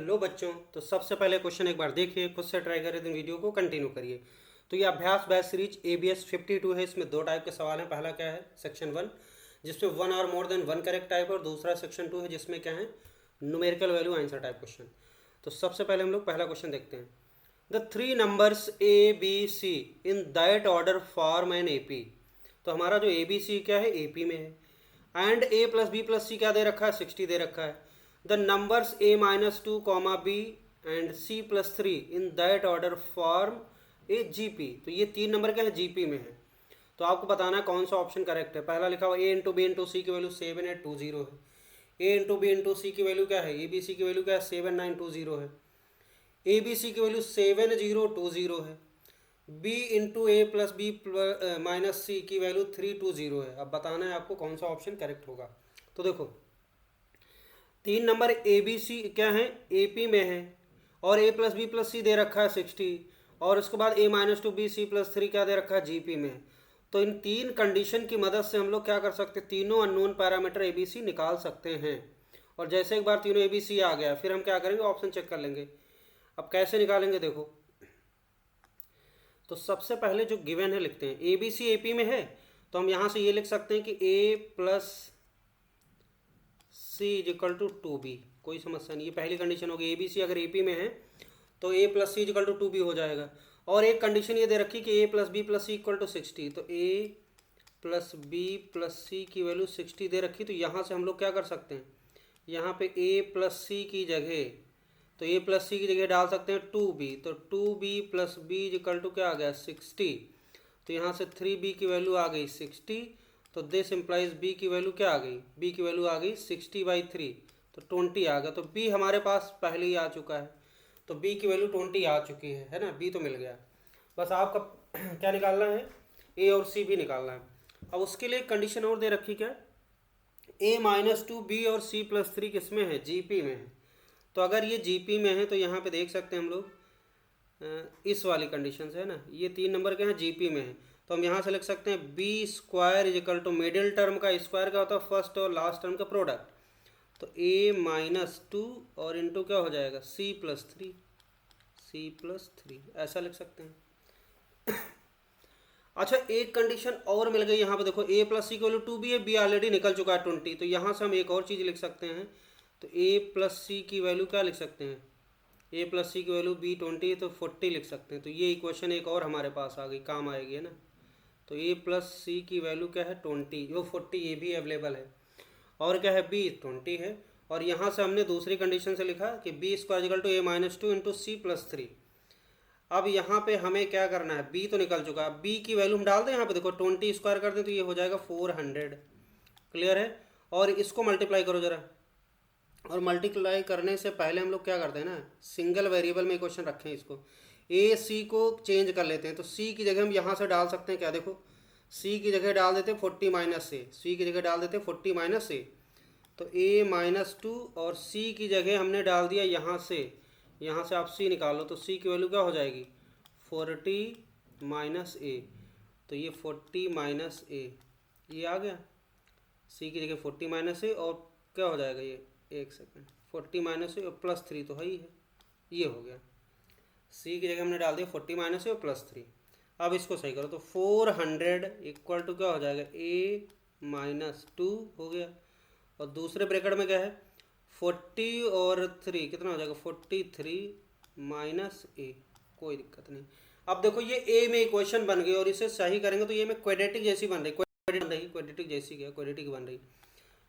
Hello बच्चों, तो सबसे पहले क्वेश्चन एक बार देखिए, खुद से ट्राई करिए, तो वीडियो को कंटिन्यू करिए। तो ये अभ्यास बैच सीरीज ABS 52 है। इसमें दो टाइप के सवाल हैं। पहला क्या है, सेक्शन 1, जिसमें 1 और मोर देन 1 करेक्ट टाइप है, और दूसरा सेक्शन 2 है जिसमें क्या है, numerical value answer type question. तो सबसे पहले हम लोग पहला क्वेश्चन देखते हैं। The 3 numbers ABC in that order form an AP। तो हमारा जो ABC क्या है, AP में है। And A plus B plus C क्या दे रखा है, 60 दे रखा है। The numbers A-2, B and C+3 in that order form a GP। तो ये 3 नंबर क्या है, GP में है। तो आपको बताना है कौन सा ऑप्शन करेक्ट है। पहला लिखा हुआ A इंटू बी इंटू सी की वैल्यू 7820 है। A इंटू बी इंटू सी की वैल्यू क्या है, ABC की वैल्यू क्या है, 7920 है। ABC की वैल्यू 7020 है। B इंटू ए प्लस बी माइनस सी की वैल्यू 320 है। अब बताना है आपको कौन सा ऑप्शन करेक्ट होगा। तो देखो, 3 नंबर ABC क्या है, AP में है, और A प्लस बी प्लस सी दे रखा है 60, और उसके बाद A-2 B C+3 क्या दे रखा है, GP में। तो इन तीन कंडीशन की मदद से हम लोग क्या कर सकते हैं, तीनों अननोन पैरामीटर ABC निकाल सकते हैं। और जैसे एक बार तीनों ABC आ गया, फिर हम क्या करेंगे, ऑप्शन चेक कर लेंगे। अब कैसे निकालेंगे, देखो। तो सबसे पहले जो गिवन है लिखते हैं, ABC AP में है, तो हम यहाँ से ये लिख सकते हैं कि A plus C is equal to 2B। कोई समस्या नहीं, ये पहली कंडीशन होगी। ABC अगर AP में है तो A plus C is equal to 2B हो जाएगा। और एक कंडीशन ये दे रखी कि A plus B plus C equal to 60। तो A plus B plus C की वैल्यू 60 दे रखी। तो यहाँ से हम लोग क्या कर सकते हैं, यहाँ पे A प्लस सी की जगह, तो A प्लस सी की जगह डाल सकते हैं 2B। तो 2B plus B equal to क्या आ गया, 60। तो यहाँ से 3B की वैल्यू आ गई 60। तो दिस इम्प्लाइज B की वैल्यू क्या आ गई, B की वैल्यू आ गई 60/3। तो 20 आ गया। तो B हमारे पास पहले ही आ चुका है। तो B की वैल्यू 20 आ चुकी है ना, B तो मिल गया। बस आपका क्या निकालना है, A और C भी निकालना है। अब उसके लिए कंडीशन और दे रखी क्या, A-2 B और C+3 किस में है, GP में है। तो अगर ये GP में है तो यहाँ पे देख सकते हैं हम लोग, इस वाली कंडीशन से है ना, ये 3 नंबर के हैं, GP में है। तो हम यहाँ से लिख सकते हैं B² is equal to, middle term का स्क्वायर क्या होता है, फर्स्ट और लास्ट टर्म का प्रोडक्ट। तो A-2 और इंटू क्या हो जाएगा, C+3 ऐसा लिख सकते हैं। अच्छा, एक कंडीशन और मिल गई यहाँ पे, देखो A प्लस सी की वैल्यू 2B है, B ऑलरेडी निकल चुका है 20। तो यहाँ से हम एक और चीज़ लिख सकते हैं। तो A प्लस सी की वैल्यू क्या लिख सकते हैं, A प्लस सी की वैल्यू B 20 है, तो 40 लिख सकते हैं। तो ये इक्वेशन एक और हमारे पास आ गई, काम आएगी, है ना। तो A प्लस सी की वैल्यू क्या है, 20, वो 40 ये भी अवेलेबल है। और क्या है, B 20 है। और यहाँ से हमने दूसरी कंडीशन से लिखा कि B² equal to A-2 into C+3। अब यहाँ पे हमें क्या करना है, B तो निकल चुका है, B की वैल्यू हम डाल दें यहाँ पे, देखो 20 स्क्वायर कर दें तो ये हो जाएगा 400। क्लियर है। और इसको मल्टीप्लाई करो जरा, और मल्टीप्लाई करने से पहले हम लोग क्या करते हैं ना, सिंगल वेरिएबल में क्वेश्चन रखें इसको, AC को चेंज कर लेते हैं। तो C की जगह हम यहाँ से डाल सकते हैं क्या, देखो C की जगह डाल देते हैं 40 माइनस A, C की जगह डाल देते हैं 40 माइनस A। तो A-2 और C की जगह हमने डाल दिया यहाँ से आप C निकालो। तो C की वैल्यू क्या हो जाएगी, 40 माइनस A। तो ये 40 माइनस A ये आ गया, C की जगह 40 माइनस A, और क्या हो जाएगा ये, एक सेकंड, 40 माइनस A और +3 तो है ही है, ये हो गया। C की जगह हमने डाल दिया 40 माइनस A और +3। अब इसको सही करो, तो 400 इक्वल टू क्या हो जाएगा, A-2 हो गया। और दूसरे ब्रैकेट में क्या है, 40 और 3 कितना हो जाएगा, 43 माइनस A। कोई दिक्कत नहीं। अब देखो ये A में इक्वेशन बन गई, और इसे सही करेंगे तो ये में क्वाड्रेटिक जैसी बन रही, क्वाड्रेटिक जैसी क्या, क्वाड्रेटिक बन रही।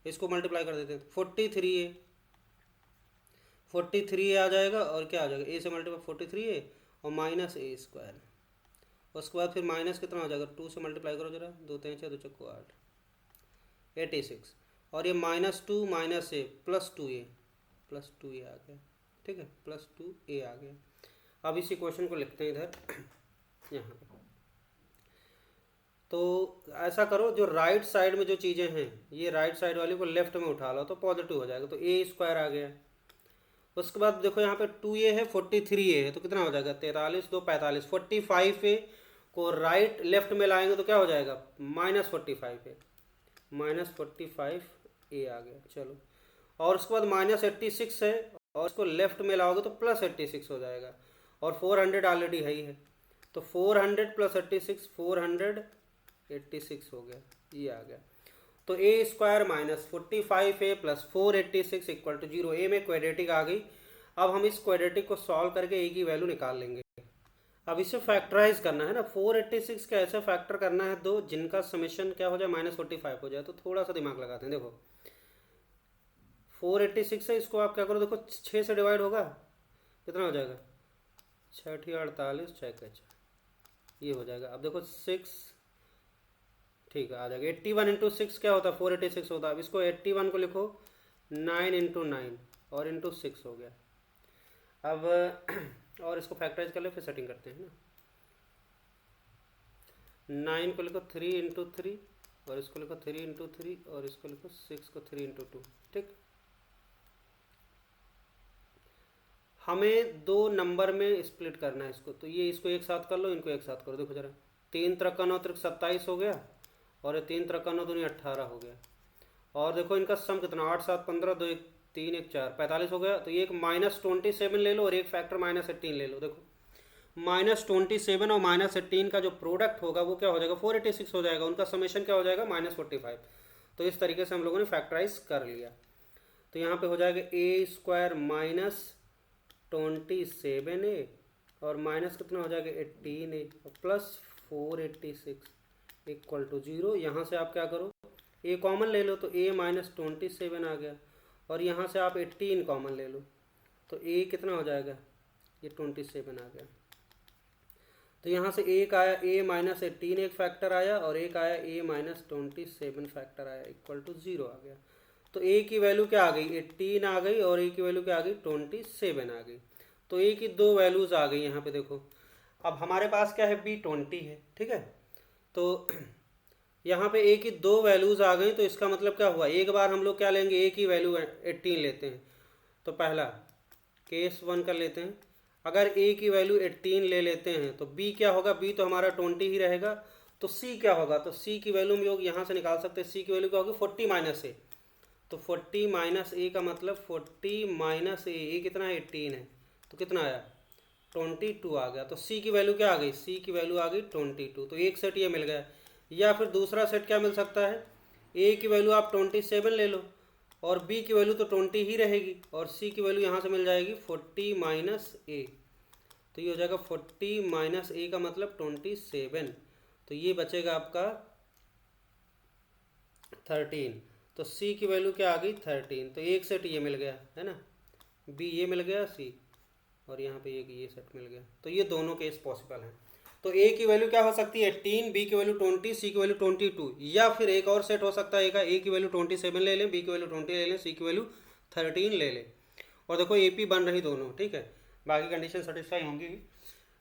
इसको मल्टीप्लाई कर देते हैं, 43 आ जाएगा, और क्या आ जाएगा, A से मल्टीप्लाई 43 और माइनस A²। उसके बाद फिर माइनस कितना हो जाएगा, 2 से मल्टीप्लाई करो जरा, 2 3 6 2 चक्को 8, 86। और ये -2 माइनस A +2A आ गया, ठीक है, +2A आ गया। अब इसी क्वेश्चन को लिखते हैं इधर यहाँ। तो ऐसा करो, जो राइट साइड में जो चीज़ें हैं, ये राइट साइड वाली को लेफ्ट में उठा लो तो पॉजिटिव हो जाएगा। तो A² आ गया। उसके बाद देखो यहाँ पे 2A है, 43A है, तो कितना हो जाएगा, 43 2 45। 45A को राइट लेफ्ट में लाएंगे तो क्या हो जाएगा, -45A, -45A आ गया। चलो, और उसके बाद -86 है, और इसको लेफ्ट में लाओगे तो प्लस 86 हो जाएगा, और 400 ऑलरेडी है ही है, तो 400 प्लस 86 486 हो गया, ये आ गया। तो a square minus 45a plus 486 equal to 0। A में क्वाड्रेटिक आ गई। अब हम इस क्वाड्रेटिक को सॉल्व करके ए की वैल्यू निकाल लेंगे। अब इसे फैक्टराइज करना है ना, 486 का ऐसे फैक्टर करना है दो जिनका समेशन क्या हो जाए -45 हो जाए। तो थोड़ा सा दिमाग लगाते हैं। देखो 486 है, इसको आप क्या करो, देखो 6 से डिवाइड होगा, कितना हो जाएगा, 6 48 6 का 4, ये हो जाएगा। अब देखो 6, ठीक है, आ जाएगा 81 इंटू 6 क्या होता है, 486 होता है। अब इसको 81 को लिखो 9 इंटू 9 और इंटू 6 हो गया। अब और इसको फैक्टराइज कर ले, फिर सेटिंग करते हैं ना। 9 को लिखो 3 इंटू 3 और इसको लिखो 3 इंटू 3 और इसको लिखो 6 को 3 इंटू 2। ठीक, हमें दो नंबर में स्प्लिट करना है इसको, तो ये इसको एक साथ कर लो, इनको एक साथ करो। देखो जरा, 3 त्रिक 9 त्रिक 27 हो गया, और ये 3 त्रिक 9 दूनी 18 हो गया। और देखो इनका सम कितना, 8 7 15 2 1 3 1 4 45 हो गया। तो ये एक -27 ले लो और एक फैक्टर -18 ले लो। देखो -27 और -18 का जो प्रोडक्ट होगा वो क्या हो जाएगा, 486 हो जाएगा। उनका समेशन क्या हो जाएगा, -45। तो इस तरीके से हम लोगों ने फैक्टराइज कर लिया। तो यहाँ पे हो जाएगा ए स्क्वायर माइनस 27a और माइनस कितना हो जाएगा 18a प्लस 486 इक्वल टू 0। यहाँ से आप क्या करो, ए कॉमन ले लो, तो a -27 आ गया, और यहाँ से आप 18 कॉमन ले लो, तो a कितना हो जाएगा, ये 27 आ गया। तो यहाँ से एक आया a -18 एक फैक्टर आया, और एक आया a -27 फैक्टर आया, इक्वल टू 0 आ गया। तो a की वैल्यू क्या आ गई, 18 आ गई, और a की वैल्यू क्या आ गई, 27 आ गई। तो a की दो वैल्यूज़ आ गई यहाँ पे। देखो अब हमारे पास क्या है, b 20 है, ठीक है। तो यहाँ पे a की दो वैल्यूज़ आ गई, तो इसका मतलब क्या हुआ, एक बार हम लोग क्या लेंगे, a की वैल्यू 18 लेते हैं। तो पहला केस 1 कर लेते हैं। अगर a की वैल्यू 18 ले लेते हैं तो b क्या होगा, b तो हमारा 20 ही रहेगा। तो c क्या होगा, तो c की वैल्यू हम लोग यहाँ से निकाल सकते हैं। c की वैल्यू क्या होगी, 40 माइनस a। तो 40 माइनस a का मतलब 40 माइनस a कितना है, 18 है, तो कितना आया, 22 आ गया। तो c की वैल्यू क्या आ गई, c की वैल्यू आ गई 22। तो एक सेट ये मिल गया। या फिर दूसरा सेट क्या मिल सकता है, a की वैल्यू आप 27 ले लो, और b की वैल्यू तो 20 ही रहेगी, और c की वैल्यू यहाँ से मिल जाएगी 40 माइनस a। तो ये हो जाएगा 40 माइनस a का मतलब 27। तो ये बचेगा आपका 13। तो c की वैल्यू क्या आ गई, 13। तो एक सेट ये मिल गया है ना, b ये मिल गया, c और यहाँ पे एक ये सेट मिल गया। तो ये दोनों केस पॉसिबल हैं। तो a की वैल्यू क्या हो सकती है, 18, b की वैल्यू 20, c की वैल्यू 22। या फिर एक और सेट हो सकता है a की वैल्यू 27 ले लें, b की वैल्यू 20 ले लें, c की वैल्यू 13 ले लें। और देखो AP बन रही दोनों, ठीक है, बाकी कंडीशन सेटिस्फाई होंगी,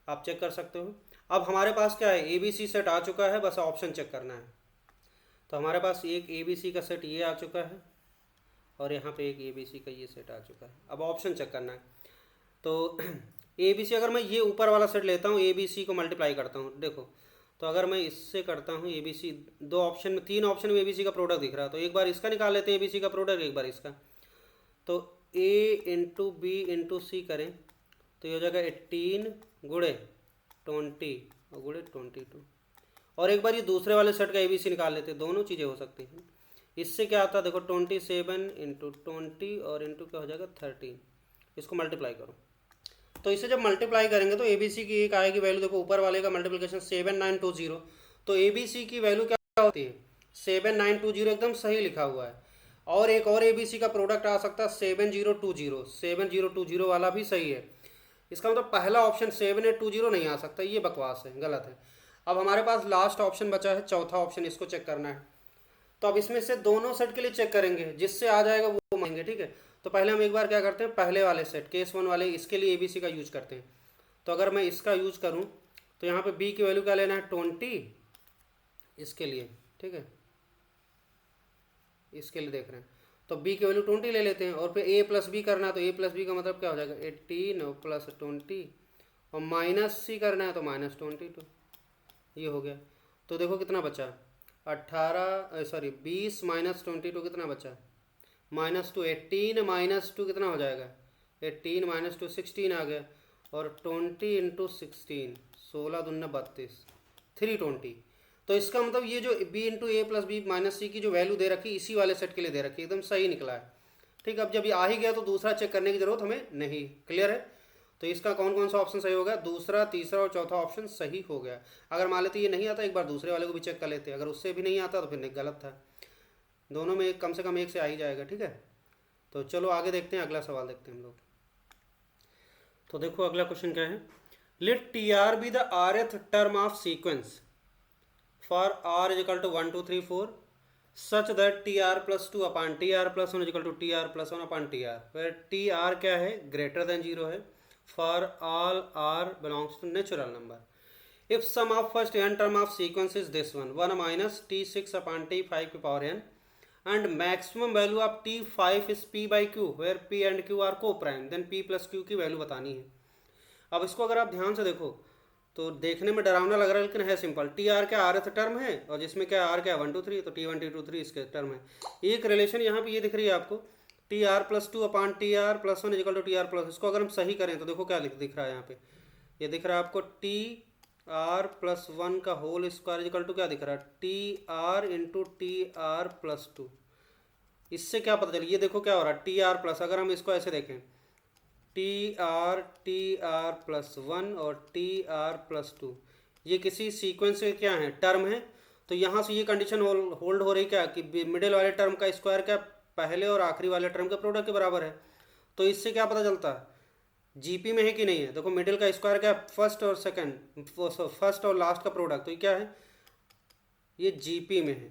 आप चेक कर सकते हो। अब हमारे पास क्या है, ABC सेट आ चुका है, बस ऑप्शन चेक करना है। तो हमारे पास एक ABC का सेट ये आ चुका है, और यहाँ पे एक ABC का ये सेट आ चुका है। अब ऑप्शन चेक करना है। तो ABC अगर मैं ये ऊपर वाला सेट लेता हूँ, ABC को मल्टीप्लाई करता हूँ, देखो तो अगर मैं इससे करता हूँ ABC, दो ऑप्शन में, तीन ऑप्शन में ABC का प्रोडक्ट दिख रहा है, तो एक बार इसका निकाल लेते हैं ABC का प्रोडक्ट, एक बार इसका। तो A इंटू बी इंटू सी करें तो ये हो जाएगा 18 गुणे 20 और गुणे 22। और एक बार ये दूसरे वाले सेट का ABC निकाल लेते हैं, दोनों चीज़ें हो सकती हैं। इससे क्या आता है, देखो 27 इंटू 20 और इंटू क्या हो जाएगा 13। इसको मल्टीप्लाई करो, तो इसे जब मल्टीप्लाई करेंगे तो ABC की एक आएगी वैल्यू, देखो ऊपर वाले का मल्टीप्लिकेशन 7920। तो ABC की वैल्यू क्या होती है, 7920, एकदम सही लिखा हुआ है। और एक और ABC का प्रोडक्ट आ सकता है 7020, 7020 वाला भी सही है। इसका मतलब पहला ऑप्शन 7820 नहीं आ सकता, ये बकवास है, गलत है। अब हमारे पास लास्ट ऑप्शन बचा है, चौथा ऑप्शन, इसको चेक करना है। तो अब इसमें से दोनों सेट के लिए चेक करेंगे, जिससे आ जाएगा वो मांगेंगे, ठीक है। तो पहले हम एक बार क्या करते हैं, पहले वाले सेट केस 1 वाले, इसके लिए ABC का यूज करते हैं। तो अगर मैं इसका यूज करूं तो यहाँ पे B की वैल्यू क्या लेना है, 20 इसके लिए, ठीक है, इसके लिए देख रहे हैं। तो B की वैल्यू 20 ले लेते हैं, और फिर A प्लस B करना है, तो A प्लस B का मतलब क्या हो जाएगा, 18 प्लस 20, और माइनस C करना है तो -22, ये हो गया। तो देखो कितना बचा, 20 माइनस 22 कितना बचा, -2, 18 -2 कितना हो जाएगा, 18 माइनस 2 16 आ गया, और 20 इंटू 16, 16 दूना 32, 320। तो इसका मतलब ये जो b इंटू ए प्लस बी माइनस सी की जो वैल्यू दे रखी इसी वाले सेट के लिए दे रखी, एकदम सही निकला है। ठीक, अब जब ये आ ही गया तो दूसरा चेक करने की जरूरत हमें नहीं। क्लियर है? तो इसका कौन कौन सा ऑप्शन सही हो गया? दूसरा, तीसरा और चौथा ऑप्शन सही हो गया। अगर मान लेते ये नहीं आता, एक बार दूसरे वाले को भी चेक कर लेते, अगर उससे भी नहीं आता तो फिर नहीं, गलत था। दोनों में कम से कम एक से आ ही जाएगा। ठीक है, तो चलो आगे देखते हैं, अगला सवाल देखते हैं हम लोग। तो देखो अगला क्वेश्चन क्या है, let T R be the rth term of sequence for r is equal to 1 2 3 4 such that T R plus 2 upon T R plus 1 is equal to T R plus 1 upon T R, where T R क्या है? Greater than 0 है for all r belongs to natural number. If sum of first n term of sequence is this one, 1 minus t6 upon t5 की power n, and maximum value of t5 is p by q where p and q are co-prime, then p plus q की value बतानी है। अब इसको अगर आप ध्यान से देखो तो देखने में डरावना लग रहा है, लेकिन है सिंपल। टी आर क्या rth टर्म है, और जिसमें क्या आर क्या 1 2 3, तो t1 t2 3 इसके टर्म है। एक रिलेशन यहाँ पे ये दिख रही है आपको, T R plus 2 upon T R plus 1 equal to T R plus, इसको अगर हम सही करें तो देखो क्या दिख रहा है यहाँ पे, ये दिख रहा है आपको टी आर प्लस 1 का होल स्क्वायर इक्वल टू क्या दिख रहा है? T R into T R plus 2। इससे क्या पता चले, ये देखो क्या हो रहा है, टी आर प्लस, अगर हम इसको ऐसे देखें, टी आर प्लस 1 और टी आर प्लस 2, ये किसी सीक्वेंस के क्या है? टर्म है। तो यहाँ से ये कंडीशन होल्ड हो रही क्या कि मिडिल वाले टर्म का स्क्वायर क्या पहले और आखिरी वाले टर्म के प्रोडक्ट के बराबर है। तो इससे क्या पता चलता है, जीपी में है कि नहीं है? देखो मिडिल का स्क्वायर क्या, फर्स्ट और सेकंड, फर्स्ट और लास्ट का प्रोडक्ट, तो ये क्या है? ये जीपी में है।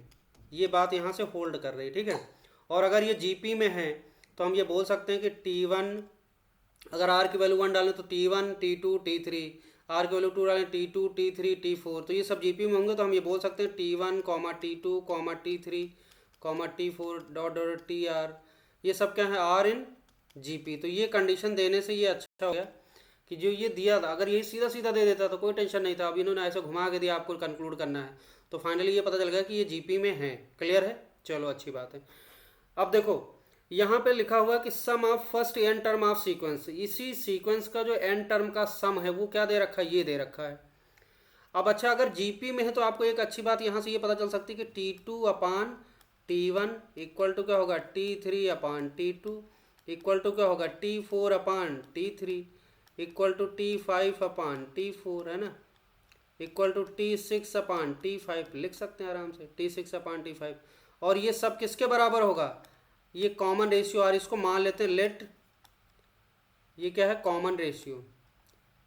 ये बात यहाँ से होल्ड कर रही है। ठीक है, और अगर ये जीपी में है तो हम ये बोल सकते हैं कि T1, अगर R की वैल्यू 1 डालें तो T1 T2 T3, R की वैल्यू 2 डालें T2 T3 T4, तो ये सब जीपी में होंगे। तो हम ये बोल सकते हैं T1, T2, T3, T4 dot dot TR, ये सब क्या है? R in GP. तो ये कंडीशन देने से ये अच्छा हो गया कि जो ये दिया था, अगर यही सीधा सीधा दे देता तो कोई टेंशन नहीं था। अब इन्होंने ऐसे घुमा के दिया, आपको कंक्लूड करना है, तो फाइनली ये पता चल गया कि ये जीपी में है। क्लियर है? चलो अच्छी बात है। अब देखो यहाँ पे लिखा हुआ है कि sum of first n term of sequence, इसी सीक्वेंस का जो एन टर्म का सम है वो क्या दे रखा है? ये दे रखा है। अब अच्छा, अगर जीपी में है तो आपको एक अच्छी बात यहाँ से ये पता चल सकती है कि T2 upon T1 equal to क्या होगा? T3 upon T2 equal to क्या होगा? T4 upon T3 equal to T5 upon T4, है ना, equal to T6 upon T5 लिख सकते हैं आराम से, T6 अपान T5। और ये सब किसके बराबर होगा? ये कॉमन रेशियो आर, इसको मान लेते हैं लेट, ये क्या है? Common ratio.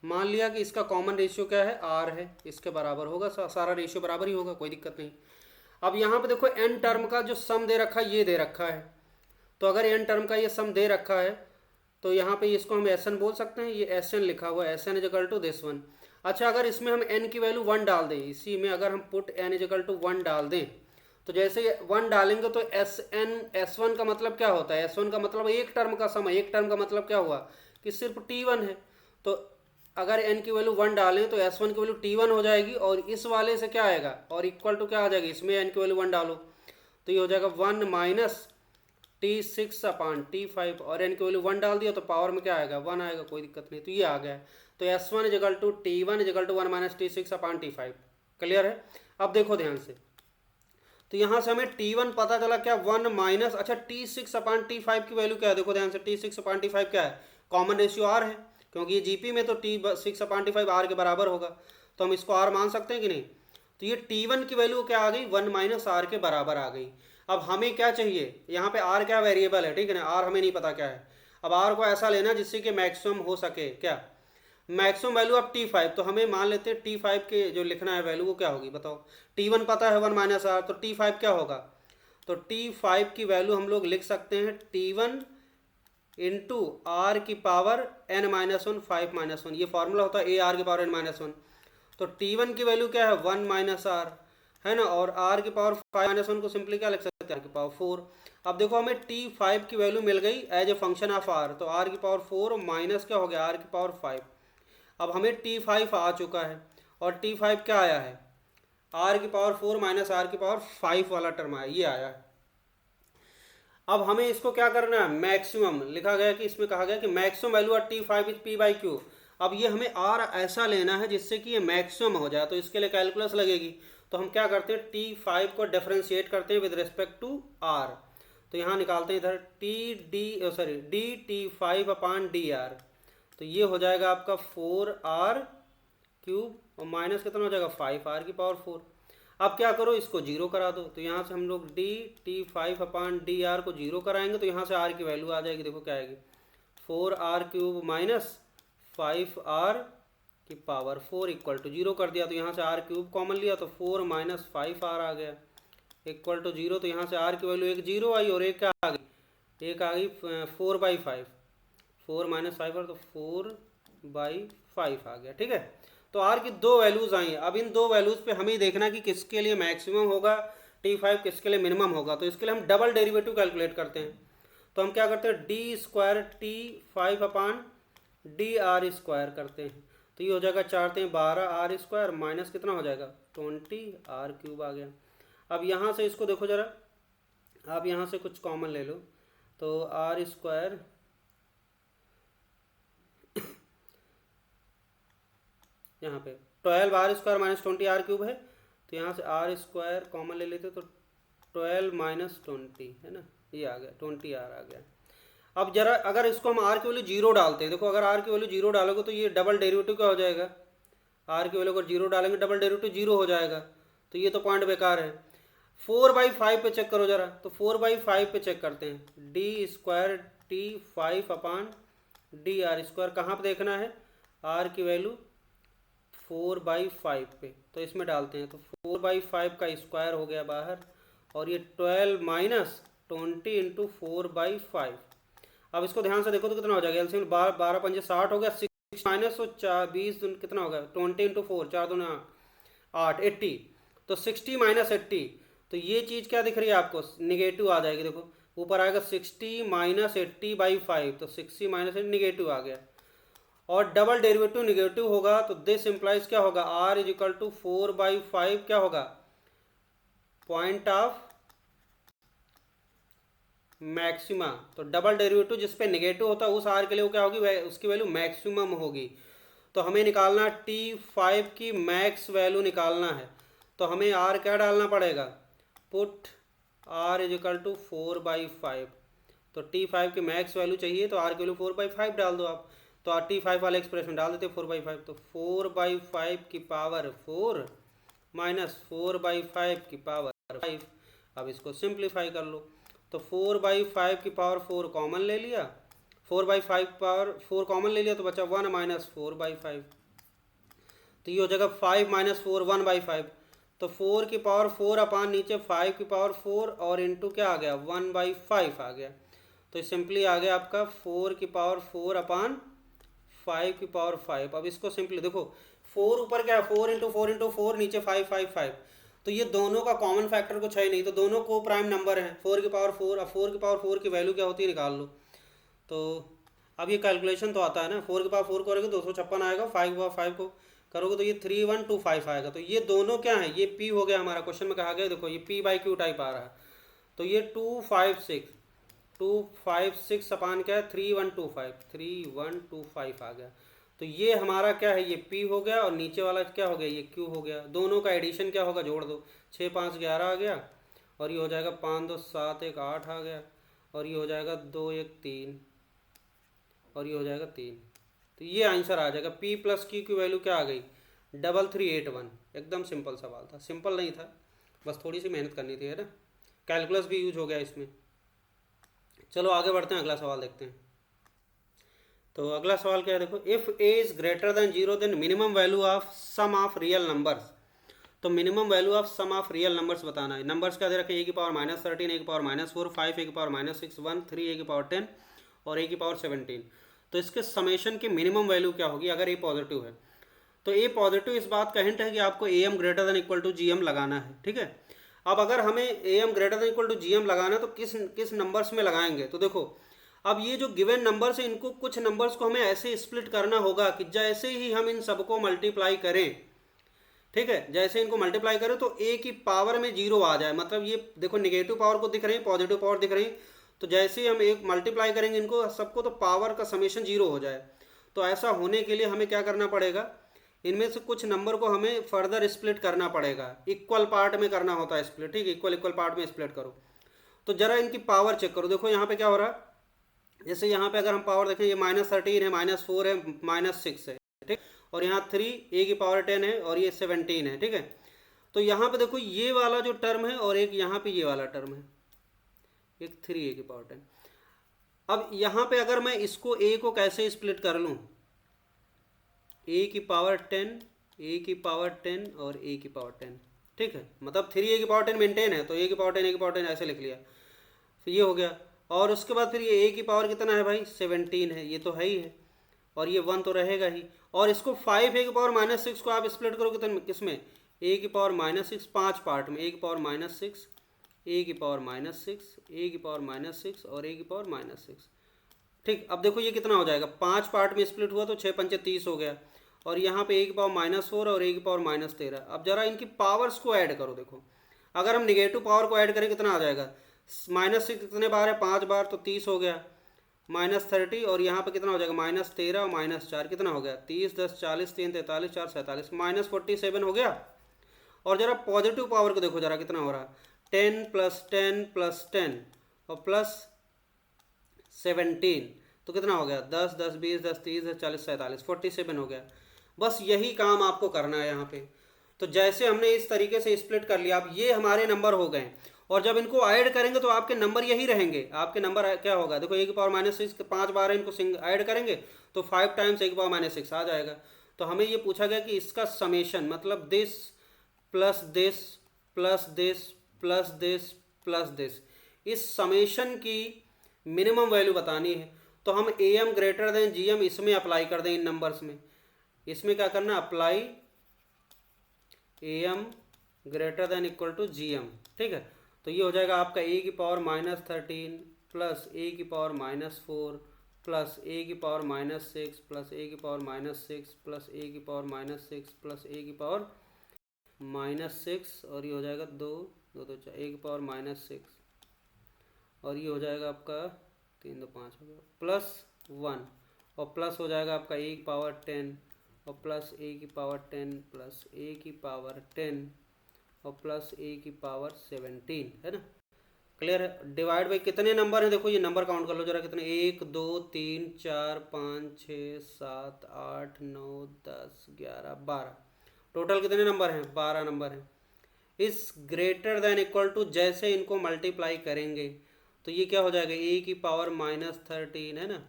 मान लिया कि इसका कॉमन रेशियो क्या है? आर है, इसके बराबर होगा, सारा रेशियो बराबर ही होगा, कोई दिक्कत नहीं। अब यहाँ पे देखो एन टर्म का जो सम दे रखा है ये दे रखा है, तो अगर एन टर्म का ये सम दे रखा है तो यहाँ पे इसको हम एस एन बोल सकते हैं, ये एस एन लिखा हुआ है, S N is equal to this one. अच्छा, अगर इसमें हम एन की वैल्यू 1 डाल दें, इसी में अगर हम put N is equal to 1 डाल दें, तो जैसे 1 डालेंगे तो एस एन, एस वन का मतलब क्या होता है? एस वन का मतलब एक टर्म का सम है। एक टर्म का मतलब क्या हुआ कि सिर्फ T1 है। तो अगर n की वैल्यू 1 डालें तो S1 की वैल्यू T1 हो जाएगी, और इस वाले से क्या आएगा? और इक्वल टू क्या आ जाएगी? इसमें n की वैल्यू 1 डालो तो ये हो जाएगा 1 माइनस T6 अपान T5, और n की वैल्यू 1 डाल दिया तो पावर में क्या आएगा? 1 आएगा, कोई दिक्कत नहीं। तो ये आ गया, तो S1 is equal to T1 is equal to 1 minus T6 upon T5। Clear है? अब देखो ध्यान से, तो यहाँ से हमें T1 पता चला क्या? 1 माइनस, अच्छा T6 अपान T5 की वैल्यू क्या है? देखो ध्यान से, T6 अपान T5 क्या है? कॉमन रेशियो R है, क्योंकि ये जीपी में तो T6 अपान T5 R के बराबर होगा, तो हम इसको R मान सकते हैं कि नहीं? तो ये T1 की वैल्यू क्या आ गई? 1 माइनस R के बराबर आ गई। अब हमें क्या चाहिए? यहाँ पे R क्या वेरिएबल है, ठीक है ना, R हमें नहीं पता क्या है। अब R को ऐसा लेना जिससे कि मैक्सिमम हो सके, क्या मैक्सिमम वैल्यू ऑफ T5, तो हमें मान लेते हैं T5 के जो लिखना है वैल्यू वो क्या होगी बताओ? T1 पता है 1 माइनस R, तो T5 क्या होगा? तो T5 की वैल्यू हम लोग लिख सकते हैं T1 इंटू R की पावर n माइनस 1 5 माइनस 1, ये फॉर्मूला होता है ए आर की पावर n माइनस 1। तो T1 की वैल्यू क्या है? 1 माइनस R, है ना, और R की पावर 5 माइनस 1 को सिंपली क्या लिख सकते हैं? R की पावर 4। अब देखो हमें T5 की वैल्यू मिल गई as a function of R, तो R की पावर 4 माइनस क्या हो गया? R की पावर 5। अब हमें T5 आ चुका है, और T5 क्या आया है? R की पावर 4 माइनस R की पावर 5 वाला टर्म आया, ये आया है। अब हमें इसको क्या करना है, मैक्सिमम लिखा गया कि इसमें कहा गया कि maximum value of T5 is P/Q। अब ये हमें R ऐसा लेना है जिससे कि ये मैक्सिमम हो जाए, तो इसके लिए कैलकुलस लगेगी। तो हम क्या करते हैं, T5 को डिफरेंशिएट करते हैं विद रिस्पेक्ट टू R। तो यहाँ निकालते हैं इधर dt5/dr। तो ये हो जाएगा आपका 4r³ और माइनस कितना हो जाएगा 5r⁴। अब क्या करो, इसको जीरो करा दो। तो यहाँ से हम लोग dt5/dr को जीरो कराएंगे तो यहाँ से r की वैल्यू आ जाएगी। देखो क्या आएगी, 4r³ minus 5r⁴ equal to zero कर दिया। तो यहाँ से r³ कॉमन लिया तो 4 माइनस 5r आ गया इक्वल टू जीरो। तो यहाँ से r की वैल्यू एक जीरो आई और एक क्या आ गई, एक आ गई 4/5। 4 माइनस 5r तो 4/5 आ गया। ठीक है, तो r की दो वैल्यूज आई। अब इन दो वैल्यूज पे हमें देखना कि किसके लिए मैक्सिमम होगा T5, किसके लिए मिनिमम होगा। तो इसके लिए हम डबल डेरिवेटिव कैलकुलेट करते हैं। तो हम क्या करते हैं, d² T5/dr² करते हैं। तो ये हो जाएगा 4 12r² माइनस कितना हो जाएगा 20r³ आ गया। अब यहाँ से इसको देखो जरा, आप यहाँ से कुछ कॉमन ले लो। तो r², यहाँ पे 12r² माइनस 20r³ है। तो यहाँ से r² कॉमन ले लेते तो 12 माइनस 20 है ना, ये आ गया 20r आ गया। अब जरा अगर इसको हम r की वैल्यू जीरो डालते हैं, देखो अगर r की वैल्यू जीरो डालोगे तो ये डबल डेरिवेटिव क्या हो जाएगा, r की वैल्यू अगर जीरो डालेंगे डबल डेरिवेटिव जीरो हो जाएगा। तो ये तो पॉइंट बेकार है। 4/5 पे चेक करो जरा। तो 4/5 पे चेक करते हैं, d² T5/dr²। कहाँ पे देखना है, r की वैल्यू 4/5 पे। तो इसमें डालते हैं तो 4/5 का स्क्वायर हो गया बाहर और ये 12 माइनस 20 इंटू 4/5। अब इसको ध्यान से देखो तो कितना हो जाएगा, एलसीएम 12 पंजे 60 हो गया, 6 माइनस 20 कितना होगा 20 इंटू 4 4 दूनी 8 80। तो 60 माइनस 80, तो ये चीज़ क्या दिख रही है आपको, निगेटिव आ जाएगी। देखो ऊपर आएगा 60 माइनस 80/5, तो 60 माइनस निगेटिव आ गया। और डबल डेरिवेटिव निगेटिव होगा तो दिस इंप्लाइज क्या होगा, r इज इक्वल टू 4/5 क्या होगा, पॉइंट ऑफ मैक्सिमा। तो डबल डेरिवेटिव जिस पे नेगेटिव होता है उस r के लिए वो क्या होगी, उसकी वैल्यू मैक्सिमम होगी। तो हमें निकालना T5 की मैक्स वैल्यू निकालना है। तो हमें r क्या डालना पड़ेगा, put r is equal to 4/5। तो T5 की मैक्स वैल्यू चाहिए तो r की वैल्यू 4/5 डाल दो आप। तो T5 वाले एक्सप्रेशन डाल देते 4/5। तो 4/5 की पावर 4 माइनस 4/5 की पावर 5। अब इसको सिंप्लीफाई कर लो। तो 4/5 की पावर 4 कॉमन ले लिया, 4/5 पावर 4 कॉमन ले लिया तो बचा 1 माइनस 4/5। तो ये हो जाएगा 5 माइनस 4 1/5। तो 4 की पावर 4 अपान नीचे 5 की पावर 4 और इंटू क्या आ गया 1/5 आ गया। तो सिंपली आ गया आपका 4 की पावर 4 अपान 5 की पावर 5। अब इसको सिंपली देखो 4 ऊपर क्या है 4 इंटू 4 इंटू 4 नीचे 5 5 5। तो ये दोनों का कॉमन फैक्टर कुछ है नहीं, तो दोनों को प्राइम नंबर हैं। 4 की पावर 4, अब 4 की पावर 4 की वैल्यू क्या होती है निकाल लो। तो अब ये कैलकुलेशन तो आता है ना, 4 की पावर 4 करोगे 256 आएगा, 5 की पावर 5 को करोगे तो ये 3125 आएगा। तो ये दोनों क्या है, ये P हो गया हमारा, क्वेश्चन में कहा गया देखो ये P/Q टाइप आ रहा है। तो ये 256 अपान क्या है 3125 आ गया। तो ये हमारा क्या है, ये P हो गया और नीचे वाला क्या हो गया, ये Q हो गया। दोनों का एडिशन क्या होगा, जोड़ दो, 6 5 11 आ गया और ये हो जाएगा 5 2 7 1 8 आ गया और ये हो जाएगा 2 1 3 और ये हो जाएगा 3। तो ये आंसर आ जाएगा। P प्लस Q की वैल्यू क्या आ गई 3381। एकदम सिंपल सवाल था, सिंपल नहीं था, बस थोड़ी सी मेहनत करनी थी, है ना। कैलकुलस भी यूज हो गया इसमें। चलो आगे बढ़ते हैं, अगला सवाल देखते हैं। तो अगला सवाल क्या है देखो, if a is greater than 0 then minimum value of sum of real numbers. तो minimum value of sum of real numbers बताना है। नंबर्स क्या दे रखे, a की पावर -13, a की पावर -4, 5 a की पावर -6, 1 3 a की पावर 10 और a की पावर 17। तो इसके समेशन की मिनिमम वैल्यू क्या होगी अगर a पॉजिटिव है। तो a पॉजिटिव इस बात का हिंट है कि आपको am greater than equal to gm लगाना है, ठीक है। अब अगर हमें am greater than equal to gm लगाना है तो किस नंबर्स में लगाएंगे। तो देखो अब ये जो गिवन नंबर्स है इनको कुछ नंबर्स को हमें ऐसे स्प्लिट करना होगा कि जैसे ही हम इन सबको मल्टीप्लाई करें, ठीक है, जैसे इनको मल्टीप्लाई करें तो a की पावर में 0 आ जाए। मतलब ये देखो नेगेटिव पावर को दिख रही है, पॉजिटिव पावर दिख रही है, तो जैसे ही हम एक मल्टीप्लाई करेंगे इनको सबको तो पावर का समेशन 0 हो जाए। तो ऐसा होने के लिए हमें क्या करना पड़ेगा, इनमें से कुछ नंबर को हमें फर्दर स्प्लिट करना पड़ेगा, इक्वल पार्ट में करना होता है स्प्लिट, ठीक है, इक्वल इक्वल पार्ट में स्प्लिट करो। तो जरा इनकी पावर चेक करो, देखो यहाँ पे क्या हो रहा है, जैसे यहाँ पे अगर हम पावर देखें ये -13 है, -4 है, -6 है, ठीक, और यहाँ 3 a की पावर 10 है और ये 17 है, ठीक है। तो यहाँ पे देखो ये वाला जो टर्म है और एक यहाँ पे ये वाला टर्म है, एक 3a की पावर 10। अब यहाँ पे अगर मैं इसको a को कैसे स्प्लिट कर लूँ, a की पावर 10, a की पावर 10 और a की पावर 10, ठीक है, मतलब 3a की पावर 10 मेंटेन है तो a की पावर 10 a की पावर 10 ऐसे लिख लिया, फिर ये हो गया। और उसके बाद फिर ये a की पावर कितना है भाई, 17 है, ये तो है ही है, और ये 1 तो रहेगा ही। और इसको 5a की पावर -6 को आप स्प्लिट करोगे तो किसमें, a की पावर -6 5 पार्ट में, a की पावर -6, a की पावर -6, a की पावर -6 और a की पावर -6, ठीक। अब देखो ये कितना हो जाएगा, 5 पार्ट में स्प्लिट हुआ तो 6 पंचे 30 हो गया, और यहाँ पे a की पावर -4 और a की पावर -13। अब जरा इनकी पावर्स को ऐड करो, देखो अगर हम निगेटिव पावर को ऐड करें कितना आ जाएगा, -6 कितने बार है, 5 बार, तो 30 हो गया, -30 और यहाँ पे कितना हो जाएगा, -13 और -4 कितना हो गया, 30 10 40 3 43 4 47, -47 हो गया। और जरा पॉजिटिव पावर को देखो जरा कितना हो रहा, 10 + 10 + 10 और +17, तो कितना हो गया, 10 10 20 10 30 10 40 47 47 हो गया। बस यही काम आपको करना है यहाँ पे। तो जैसे हमने इस तरीके से स्प्लिट कर लिया, अब ये हमारे नंबर हो गए, और जब इनको ऐड करेंगे तो आपके नंबर यही रहेंगे। आपके नंबर क्या होगा, देखो a की पावर -6 5 बार है, इनको ऐड करेंगे तो 5 टाइम्स a की पावर -6 आ जाएगा। तो हमें ये पूछा गया कि इसका समेशन मतलब this plus this plus this plus this plus this, इस समेशन की मिनिमम वैल्यू बतानी है। तो हम am ग्रेटर देन gm इसमें अप्लाई कर दें, इन नंबर्स में, इसमें क्या करना, apply am greater than equal to gm, ठीक है। तो ये हो जाएगा आपका a की पावर -13 प्लस a की पावर -4 प्लस a की पावर -6 प्लस a की पावर -6 प्लस a की पावर -6 प्लस a की पावर -6, और ये हो जाएगा 2 2 2 4 a की पावर -6, और ये हो जाएगा आपका 3 2 5 हो गया, +1, और प्लस हो जाएगा आपका a की पावर 10 और प्लस a की पावर 10 प्लस a की पावर 10 और प्लस a की पावर 17, है ना। क्लियर है। डिवाइड बाई कितने नंबर हैं, देखो ये नंबर काउंट कर लो जरा कितने, 1 2 3 4 5 6 7 8 9 10 11 12, टोटल कितने नंबर हैं, 12 नंबर हैं। इस ग्रेटर देन इक्वल टू जैसे इनको मल्टीप्लाई करेंगे तो ये क्या हो जाएगा, a की पावर -13 है ना,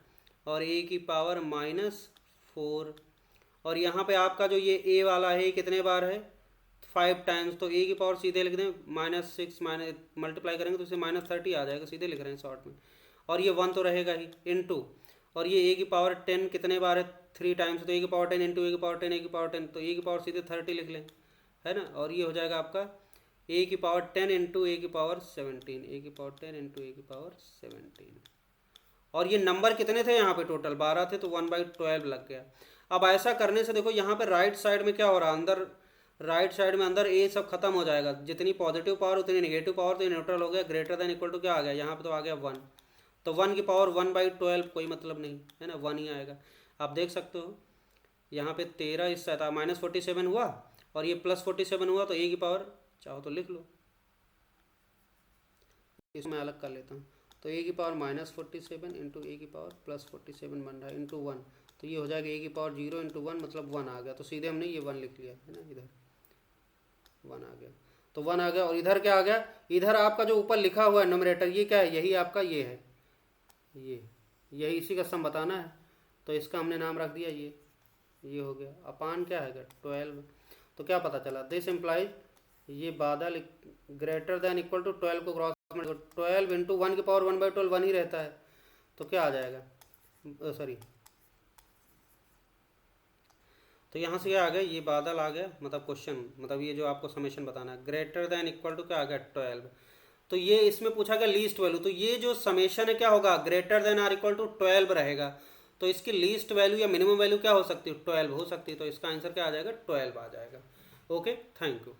और a की पावर -4, और यहाँ पे आपका जो ये a वाला है कितने बार है, 5 टाइम्स, तो a की पावर सीधे लिख दें -6 मल्टीप्लाई करेंगे तो इसे -30 आ जाएगा, सीधे लिख रहे हैं शॉर्ट में, और ये 1 तो रहेगा ही, इनटू, और ये a की पावर 10 कितने बार है, 3 टाइम्स, तो a की पावर 10 इंटू a की पावर 10 a की पावर 10, तो a की पावर सीधे 30 लिख लें, है ना, और ये हो जाएगा आपका a की पावर 10 इंटू a की पावर 17, a की पावर 10 इंटू a की पावर 17, और ये नंबर कितने थे यहाँ पे, टोटल 12 थे, तो 1/12 लग गया। अब ऐसा करने से देखो यहाँ पे राइट साइड में क्या हो रहा है, अंदर राइट साइड में अंदर a सब खत्म हो जाएगा, जितनी पॉजिटिव पावर उतनी नेगेटिव पावर, तो ये न्यूट्रल हो गया। ग्रेटर देन इक्वल टू क्या आ गया, यहाँ पे तो आ गया 1, तो 1 की पावर 1/12 कोई मतलब नहीं है ना, 1 ही आएगा। आप देख सकते हो यहाँ पे 13 इस -47 हुआ और ये +47 हुआ, तो a की पावर चाहो तो लिख लो, इसमें अलग कर लेता हूँ, तो a की पावर -47 इंटू a की पावर +47 बन रहा है इंटू 1, तो ये हो जाएगा a की पावर 0 इंटू 1 मतलब 1 आ गया, तो सीधे हमने ये 1 लिख लिया है ना, इधर 1 आ गया, तो 1 आ गया। और इधर क्या आ गया, इधर आपका जो ऊपर लिखा हुआ है न्यूमरेटर ये क्या है, यही आपका ये है, यही इसी का सम बताना है, तो इसका हमने नाम रख दिया ये हो गया। अपान क्या है 12, तो क्या पता चला, दिस इम्प्लाइज ये बादल ग्रेटर देन इक्वल टू 12 को क्रॉस 12 इंटू 1 की पावर 1/12 1 ही रहता है, तो क्या आ जाएगा, सॉरी, तो यहाँ से क्या आ गया, ये बादल आ गया, मतलब क्वेश्चन, मतलब ये जो आपको समेशन बताना है, ग्रेटर देन इक्वल टू क्या आ गया 12, तो ये इसमें पूछा गया लीस्ट वैल्यू, तो ये जो समेशन है क्या होगा, greater than or equal to 12 रहेगा, तो इसकी लीस्ट वैल्यू या मिनिमम वैल्यू क्या हो सकती है, 12 हो सकती है, तो इसका आंसर क्या आ जाएगा, 12 आ जाएगा। Okay, thank you.